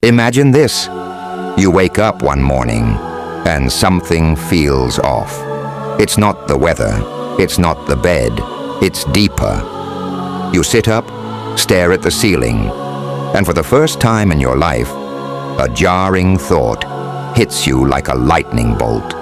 Imagine this. You wake up one morning and something feels off. It's not the weather, it's not the bed, it's deeper. You sit up, stare at the ceiling, and for the first time in your life, a jarring thought hits you like a lightning bolt.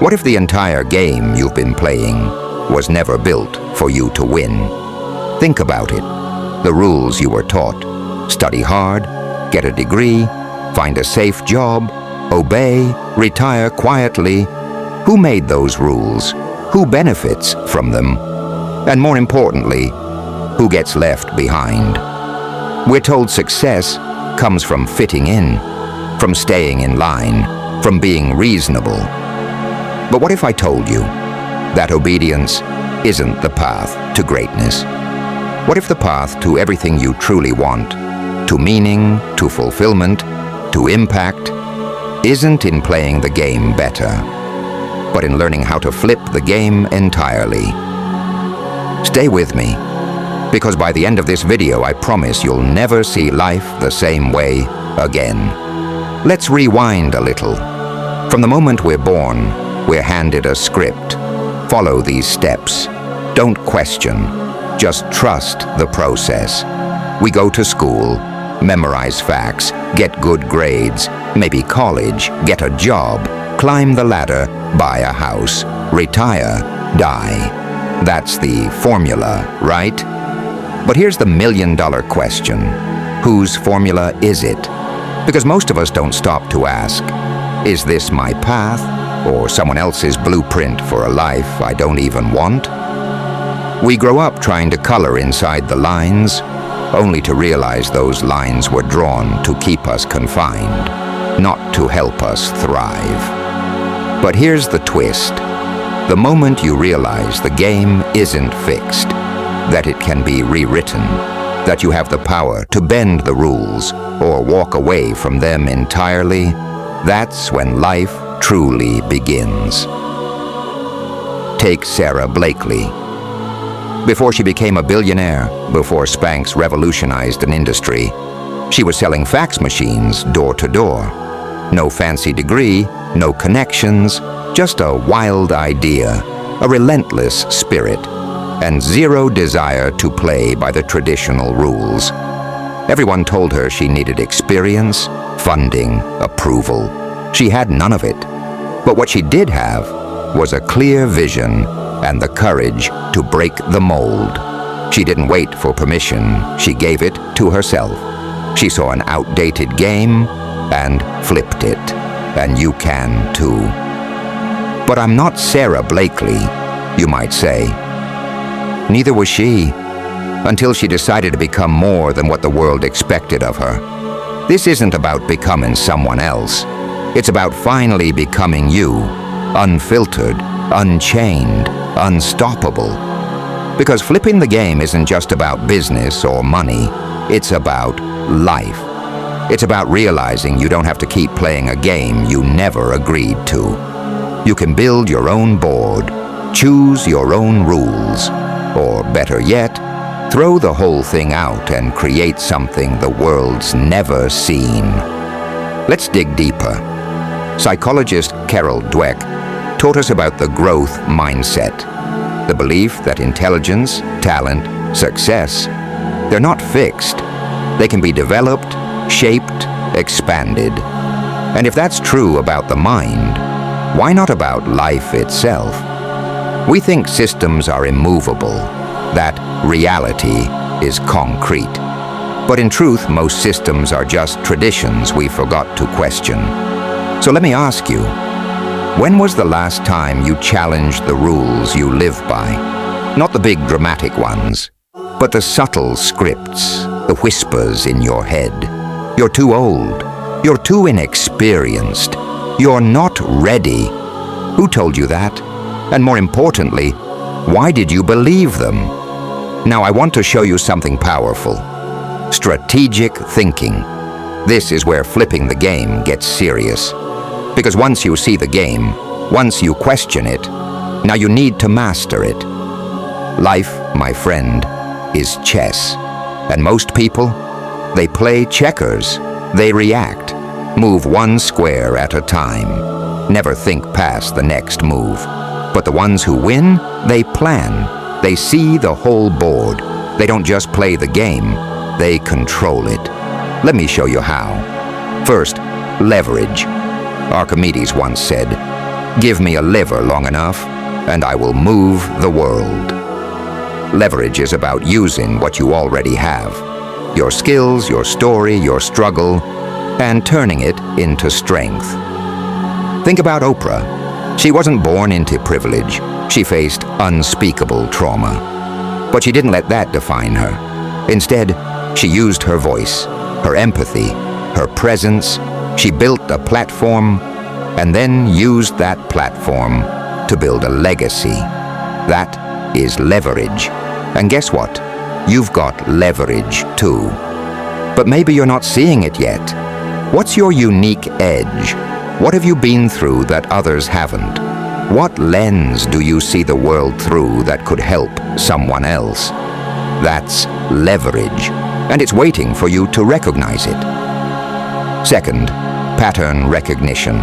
What if the entire game you've been playing was never built for you to win? Think about it. The rules you were taught: study hard, get a degree, find a safe job, obey, retire quietly. Who made those rules? Who benefits from them? And more importantly, who gets left behind? We're told success comes from fitting in, from staying in line, from being reasonable. But what if I told you that obedience isn't the path to greatness? What if the path to everything you truly want, to meaning, to fulfillment, to impact, isn't in playing the game better, but in learning how to flip the game entirely? Stay with me, because by the end of this video, I promise you'll never see life the same way again. Let's rewind a little. From the moment we're born, we're handed a script. Follow these steps. Don't question. Just trust the process. We go to school, memorize facts, get good grades, maybe college, get a job, climb the ladder, buy a house, retire, die. That's the formula, right? But here's the million-dollar question. Whose formula is it? Because most of us don't stop to ask, is this my path, or someone else's blueprint for a life I don't even want? We grow up trying to color inside the lines, only to realize those lines were drawn to keep us confined, not to help us thrive. But here's the twist. The moment you realize the game isn't fixed, that it can be rewritten, that you have the power to bend the rules or walk away from them entirely, that's when life truly begins. Take Sarah Blakely. Before she became a billionaire, before Spanx revolutionized an industry, she was selling fax machines door to door. No fancy degree, no connections, just a wild idea, a relentless spirit, and zero desire to play by the traditional rules. Everyone told her she needed experience, funding, approval. She had none of it. But what she did have was a clear vision and the courage to break the mold. She didn't wait for permission, she gave it to herself. She saw an outdated game and flipped it, and you can too. But I'm not Sarah Blakely, you might say. Neither was she, until she decided to become more than what the world expected of her. This isn't about becoming someone else. It's about finally becoming you, unfiltered, unchained, unstoppable. Because flipping the game isn't just about business or money, it's about life. It's about realizing you don't have to keep playing a game you never agreed to. You can build your own board, choose your own rules, or better yet, throw the whole thing out and create something the world's never seen. Let's dig deeper. Psychologist Carol Dweck taught us about the growth mindset, the belief that intelligence, talent, success, they're not fixed. They can be developed, shaped, expanded. And if that's true about the mind, why not about life itself? We think systems are immovable, that reality is concrete. But in truth, most systems are just traditions we forgot to question. So let me ask you, when was the last time you challenged the rules you live by? Not the big dramatic ones, but the subtle scripts, the whispers in your head. You're too old. You're too inexperienced. You're not ready. Who told you that? And more importantly, why did you believe them? Now I want to show you something powerful. Strategic thinking. This is where flipping the game gets serious. Because once you see the game, once you question it, now you need to master it. Life, my friend, is chess. And most people, they play checkers. They react, move one square at a time, never think past the next move. But the ones who win, they plan. They see the whole board. They don't just play the game, they control it. Let me show you how. First, leverage. Archimedes once said, "Give me a lever long enough, and I will move the world." Leverage is about using what you already have. Your skills, your story, your struggle, and turning it into strength. Think about Oprah. She wasn't born into privilege. She faced unspeakable trauma. But she didn't let that define her. Instead, she used her voice, her empathy, her presence. She built a platform and then used that platform to build a legacy. That is leverage. And guess what? You've got leverage too. But maybe you're not seeing it yet. What's your unique edge? What have you been through that others haven't? What lens do you see the world through that could help someone else? That's leverage, and it's waiting for you to recognize it. Second, pattern recognition.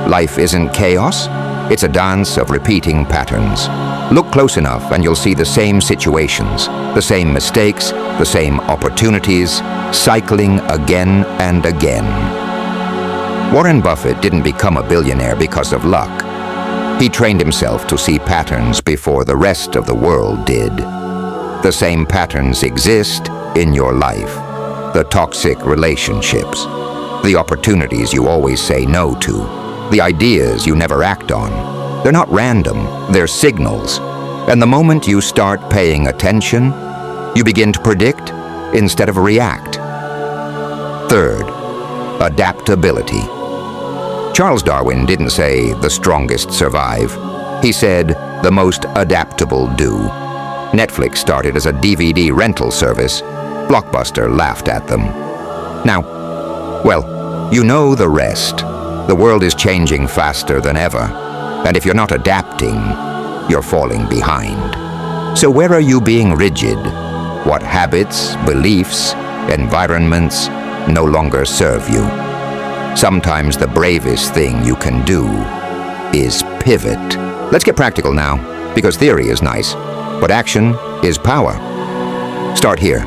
Life isn't chaos, it's a dance of repeating patterns. Look close enough and you'll see the same situations, the same mistakes, the same opportunities, cycling again and again. Warren Buffett didn't become a billionaire because of luck. He trained himself to see patterns before the rest of the world did. The same patterns exist in your life. The toxic relationships, the opportunities you always say no to, the ideas you never act on. They're not random, they're signals. And the moment you start paying attention, you begin to predict instead of react. Third, adaptability. Charles Darwin didn't say the strongest survive. He said the most adaptable do. Netflix started as a DVD rental service. Blockbuster laughed at them. Now, well, you know the rest. The world is changing faster than ever. And if you're not adapting, you're falling behind. So where are you being rigid? What habits, beliefs, environments no longer serve you? Sometimes the bravest thing you can do is pivot. Let's get practical now, because theory is nice, but action is power. Start here.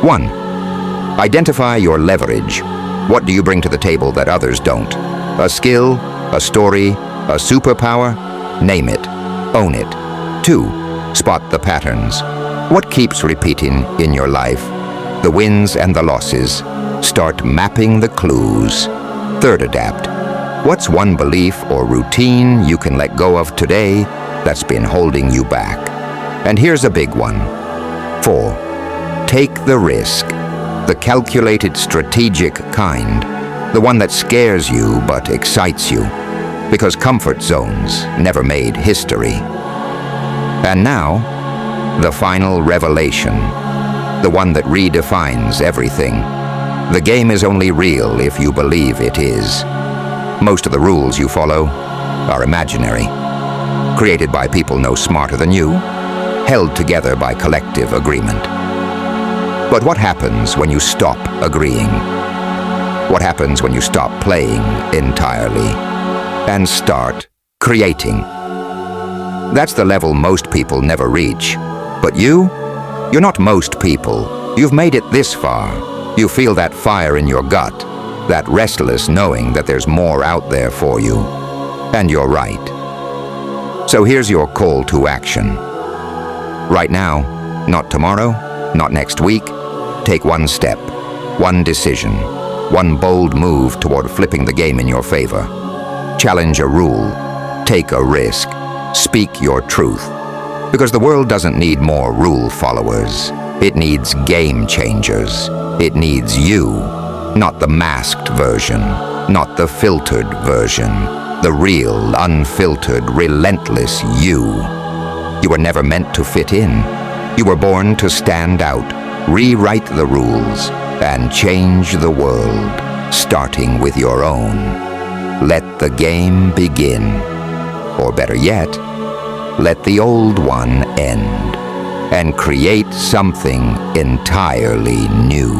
1. Identify your leverage. What do you bring to the table that others don't? A skill, a story, a superpower? Name it. Own it. 2. Spot the patterns. What keeps repeating in your life? The wins and the losses. Start mapping the clues. 3. Adapt. What's one belief or routine you can let go of today that's been holding you back? And here's a big one. 4. Take the risk. The calculated, strategic kind. The one that scares you but excites you. Because comfort zones never made history. And now, the final revelation. The one that redefines everything. The game is only real if you believe it is. Most of the rules you follow are imaginary. Created by people no smarter than you. Held together by collective agreement. But what happens when you stop agreeing? What happens when you stop playing entirely and start creating? That's the level most people never reach. But you're not most people. You've made it this far. You feel that fire in your gut, that restless knowing that there's more out there for you. And you're right. So here's your call to action. Right now, not tomorrow, not next week. Take one step, one decision, one bold move toward flipping the game in your favor. Challenge a rule, take a risk, speak your truth. Because the world doesn't need more rule followers. It needs game changers. It needs you, not the masked version, not the filtered version, the real, unfiltered, relentless you. You were never meant to fit in. You were born to stand out, rewrite the rules, and change the world, starting with your own. Let the game begin. Or better yet, let the old one end, and create something entirely new.